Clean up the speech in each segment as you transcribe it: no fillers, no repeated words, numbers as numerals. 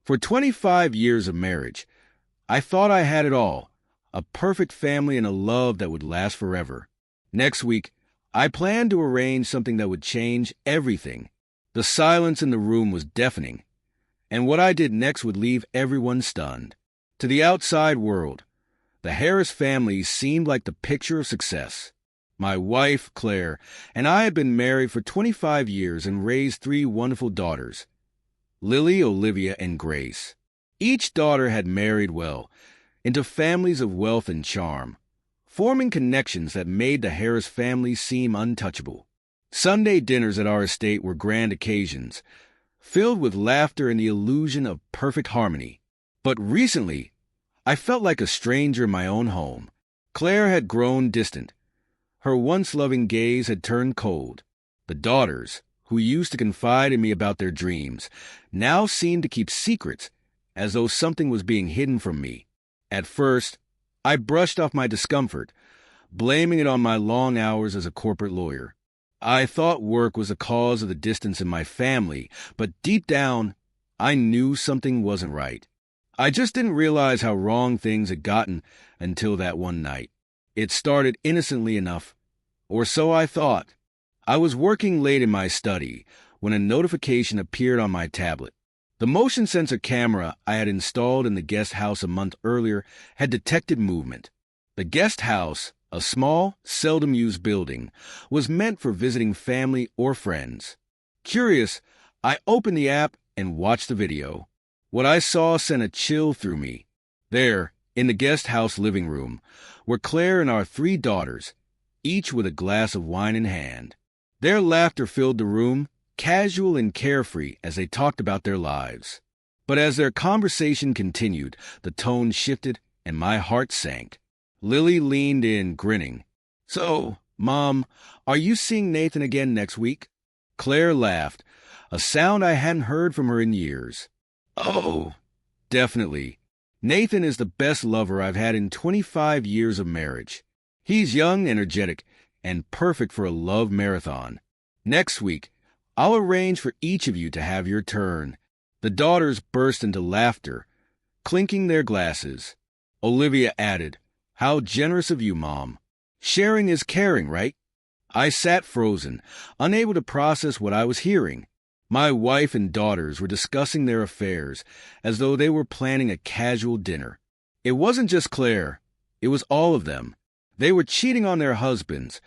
For 25 years of marriage, I thought I had it all, a perfect family and a love that would last forever. Next week, I planned to arrange something that would change everything. The silence in the room was deafening, and what I did next would leave everyone stunned. To the outside world, the Harris family seemed like the picture of success. My wife, Claire, and I had been married for 25 years and raised 3 wonderful daughters, Lily, Olivia, and Grace. Each daughter had married well, into families of wealth and charm, forming connections that made the Harris family seem untouchable. Sunday dinners at our estate were grand occasions, filled with laughter and the illusion of perfect harmony. But recently, I felt like a stranger in my own home. Claire had grown distant. Her once loving gaze had turned cold. The daughters, who used to confide in me about their dreams, now seemed to keep secrets, as though something was being hidden from me. At first, I brushed off my discomfort, blaming it on my long hours as a corporate lawyer. I thought work was the cause of the distance in my family, but deep down, I knew something wasn't right. I just didn't realize how wrong things had gotten until that one night. It started innocently enough, or so I thought. I was working late in my study when a notification appeared on my tablet. The motion sensor camera I had installed in the guest house a month earlier had detected movement. The guest house, a small, seldom-used building, was meant for visiting family or friends. Curious, I opened the app and watched the video. What I saw sent a chill through me. There, in the guest house living room, were Claire and our 3 daughters, each with a glass of wine in hand. Their laughter filled the room, casual and carefree as they talked about their lives. But as their conversation continued, the tone shifted and my heart sank. Lily leaned in, grinning. "So, Mom, are you seeing Nathan again next week?" Claire laughed, a sound I hadn't heard from her in years. "Oh, definitely. Nathan is the best lover I've had in 25 years of marriage. He's young, energetic, and perfect for a love marathon. Next week, I'll arrange for each of you to have your turn." The daughters burst into laughter, clinking their glasses. Olivia added, "How generous of you, Mom. Sharing is caring, right?" I sat frozen, unable to process what I was hearing. My wife and daughters were discussing their affairs as though they were planning a casual dinner. It wasn't just Claire. It was all of them. They were cheating on their husbands,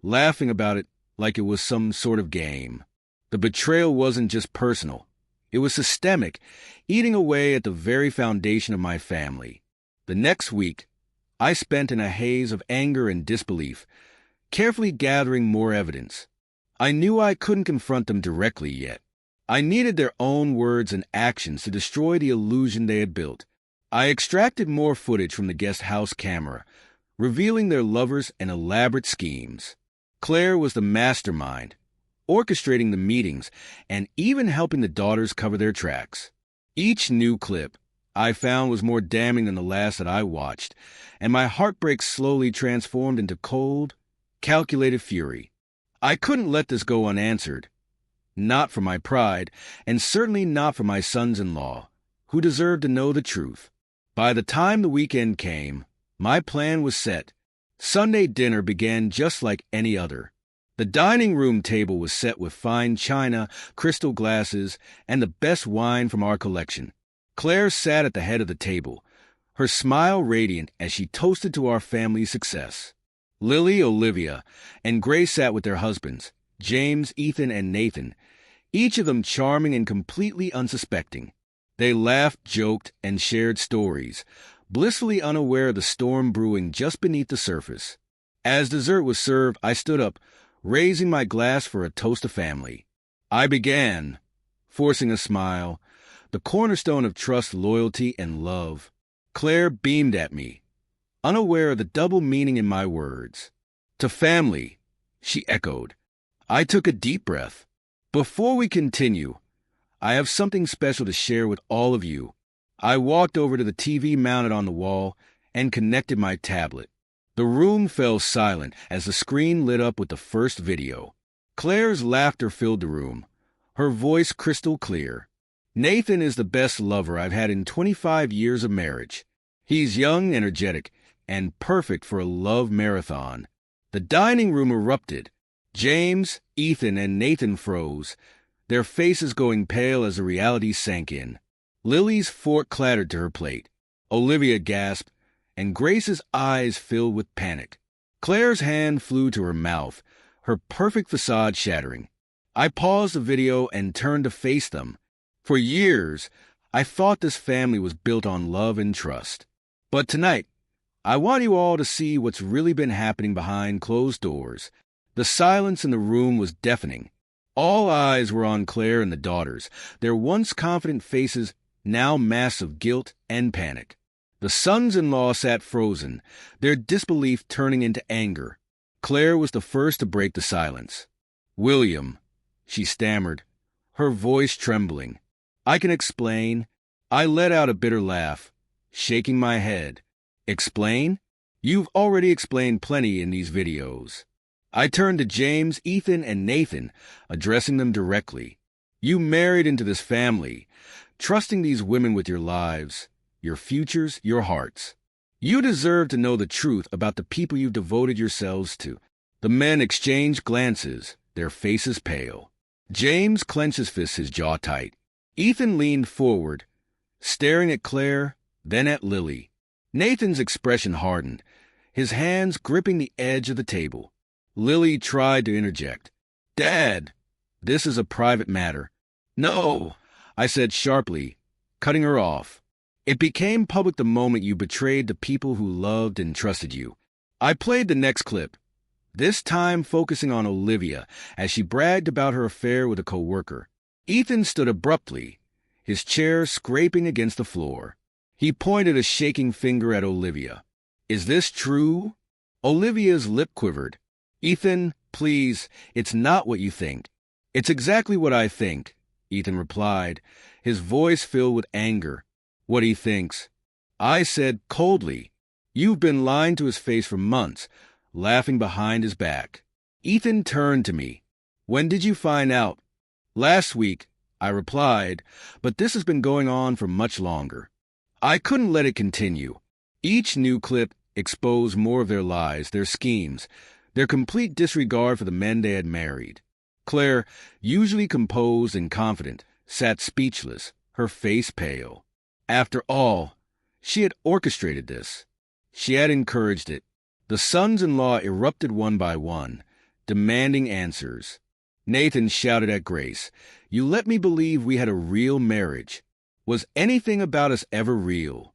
laughing about it like it was some sort of game. The betrayal wasn't just personal. It was systemic, eating away at the very foundation of my family. The next week, I spent in a haze of anger and disbelief, carefully gathering more evidence. I knew I couldn't confront them directly yet. I needed their own words and actions to destroy the illusion they had built. I extracted more footage from the guest house camera, revealing their lovers and elaborate schemes. Claire was the mastermind, orchestrating the meetings and even helping the daughters cover their tracks. Each new clip I found was more damning than the last that I watched, and my heartbreak slowly transformed into cold, calculated fury. I couldn't let this go unanswered. Not for my pride, and certainly not for my sons-in-law, who deserved to know the truth. By the time the weekend came, my plan was set. Sunday dinner began just like any other. The dining room table was set with fine china, crystal glasses, and the best wine from our collection. Claire sat at the head of the table, her smile radiant as she toasted to our family's success. Lily, Olivia, and Grace sat with their husbands, James, Ethan, and Nathan, each of them charming and completely unsuspecting. They laughed, joked, and shared stories, blissfully unaware of the storm brewing just beneath the surface. As dessert was served, I stood up, raising my glass for a toast to family. I began, forcing a smile, the cornerstone of trust, loyalty, and love. Claire beamed at me, unaware of the double meaning in my words. "To family," she echoed. I took a deep breath. "Before we continue, I have something special to share with all of you." I walked over to the TV mounted on the wall and connected my tablet. The room fell silent as the screen lit up with the first video. Claire's laughter filled the room, her voice crystal clear. Nathan is the best lover I've had in 25 years of marriage. He's young, energetic, and perfect for a love marathon. The dining room erupted. James, Ethan, and Nathan froze, their faces going pale as the reality sank in. Lily's fork clattered to her plate. Olivia gasped, and Grace's eyes filled with panic. Claire's hand flew to her mouth, her perfect facade shattering. I paused the video and turned to face them. For years, I thought this family was built on love and trust. But tonight, I want you all to see what's really been happening behind closed doors. The silence in the room was deafening. All eyes were on Claire and the daughters, their once confident faces now masks of guilt and panic. The sons-in-law sat frozen, their disbelief turning into anger. Claire was the first to break the silence. "William," she stammered, her voice trembling. "I can explain." I let out a bitter laugh, shaking my head. "Explain? You've already explained plenty in these videos." I turned to James, Ethan, and Nathan, addressing them directly. "You married into this family, trusting these women with your lives, your futures, your hearts. You deserve to know the truth about the people you've devoted yourselves to." The men exchanged glances, their faces pale. James clenched his fists, his jaw tight. Ethan leaned forward, staring at Claire, then at Lily. Nathan's expression hardened, his hands gripping the edge of the table. Lily tried to interject. "Dad, this is a private matter." "No," I said sharply, cutting her off. "It became public the moment you betrayed the people who loved and trusted you." I played the next clip, this time focusing on Olivia as she bragged about her affair with a coworker. Ethan stood abruptly, his chair scraping against the floor. He pointed a shaking finger at Olivia. "Is this true?" Olivia's lip quivered. "Ethan, please, it's not what you think." "It's exactly what I think," Ethan replied, his voice filled with anger. "What he thinks." I said coldly. "You've been lying to his face for months, laughing behind his back." Ethan turned to me. "When did you find out?" "Last week," I replied, "but this has been going on for much longer." I couldn't let it continue. Each new clip exposed more of their lies, their schemes, their complete disregard for the men they had married. Claire, usually composed and confident, sat speechless, her face pale. After all, she had orchestrated this. She had encouraged it. The sons-in-law erupted one by one, demanding answers. Nathan shouted at Grace, "You let me believe we had a real marriage. Was anything about us ever real?"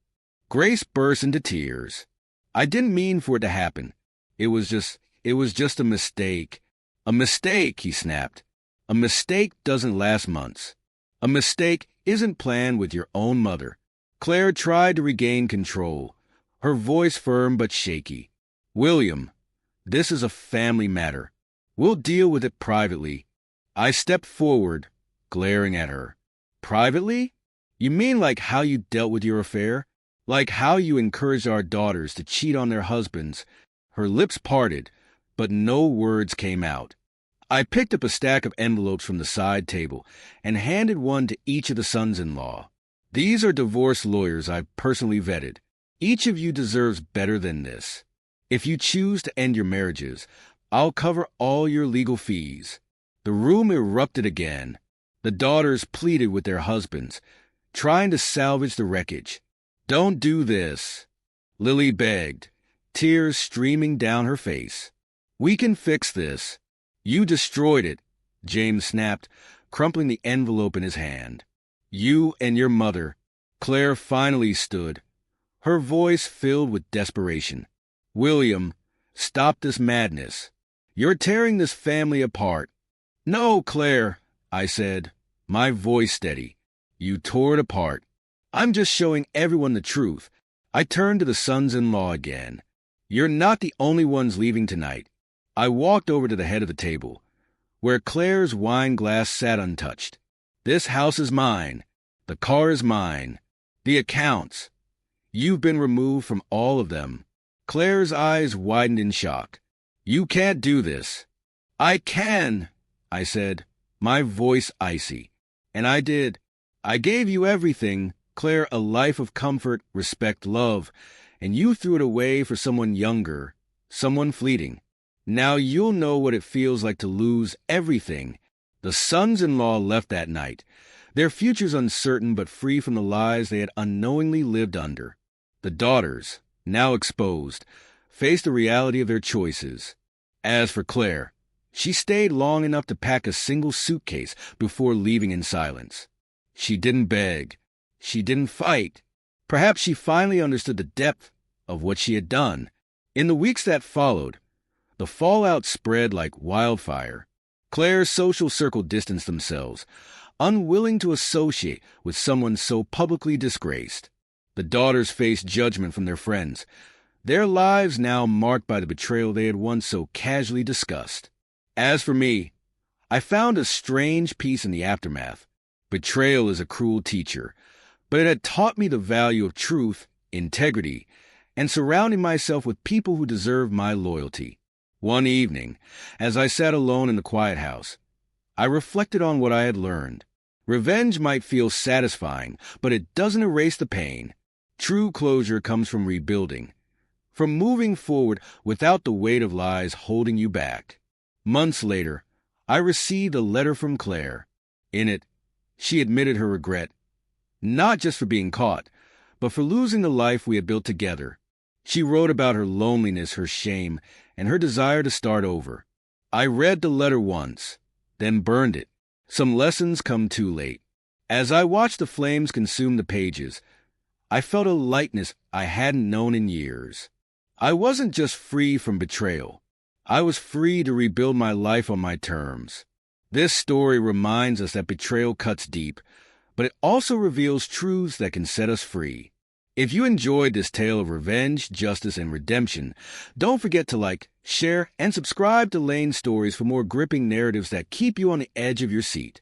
Grace burst into tears. "I didn't mean for it to happen. It was just a mistake." "A mistake," he snapped. "A mistake doesn't last months. A mistake isn't planned with your own mother." Claire tried to regain control, her voice firm but shaky. "William, this is a family matter. We'll deal with it privately." I stepped forward, glaring at her. "Privately? You mean like how you dealt with your affair? Like how you encouraged our daughters to cheat on their husbands?" Her lips parted, but no words came out. I picked up a stack of envelopes from the side table and handed one to each of the sons-in-law. "These are divorce lawyers I've personally vetted. Each of you deserves better than this. If you choose to end your marriages, I'll cover all your legal fees." The room erupted again. The daughters pleaded with their husbands, trying to salvage the wreckage. "Don't do this," Lily begged, tears streaming down her face. "We can fix this." "You destroyed it," James snapped, crumpling the envelope in his hand. "You and your mother." Claire finally stood, her voice filled with desperation. "William, stop this madness. You're tearing this family apart." "No, Claire," I said, my voice steady. "You tore it apart. I'm just showing everyone the truth." I turned to the sons-in-law again. "You're not the only ones leaving tonight." I walked over to the head of the table, where Claire's wine glass sat untouched. "This house is mine. The car is mine. The accounts. You've been removed from all of them." Claire's eyes widened in shock. "You can't do this." "I can," I said, my voice icy. And I did. I gave you everything, Claire, a life of comfort, respect, love, and you threw it away for someone younger, someone fleeting. Now you'll know what it feels like to lose everything. The sons-in-law left that night, their futures uncertain but free from the lies they had unknowingly lived under. The daughters, now exposed, faced the reality of their choices. As for Claire, she stayed long enough to pack a single suitcase before leaving in silence. She didn't beg. She didn't fight. Perhaps she finally understood the depth of what she had done. In the weeks that followed, the fallout spread like wildfire. Claire's social circle distanced themselves, unwilling to associate with someone so publicly disgraced. The daughters faced judgment from their friends, their lives now marked by the betrayal they had once so casually discussed. As for me, I found a strange peace in the aftermath. Betrayal is a cruel teacher, but it had taught me the value of truth, integrity, and surrounding myself with people who deserve my loyalty. One evening, as I sat alone in the quiet house, I reflected on what I had learned. Revenge might feel satisfying, but it doesn't erase the pain. True closure comes from rebuilding, from moving forward without the weight of lies holding you back. Months later, I received a letter from Claire. In it, she admitted her regret, not just for being caught, but for losing the life we had built together. She wrote about her loneliness, her shame, and her desire to start over. I read the letter once, then burned it. Some lessons come too late. As I watched the flames consume the pages, I felt a lightness I hadn't known in years. I wasn't just free from betrayal. I was free to rebuild my life on my terms. This story reminds us that betrayal cuts deep, but it also reveals truths that can set us free. If you enjoyed this tale of revenge, justice, and redemption, don't forget to like, share, and subscribe to Lane's Stories for more gripping narratives that keep you on the edge of your seat.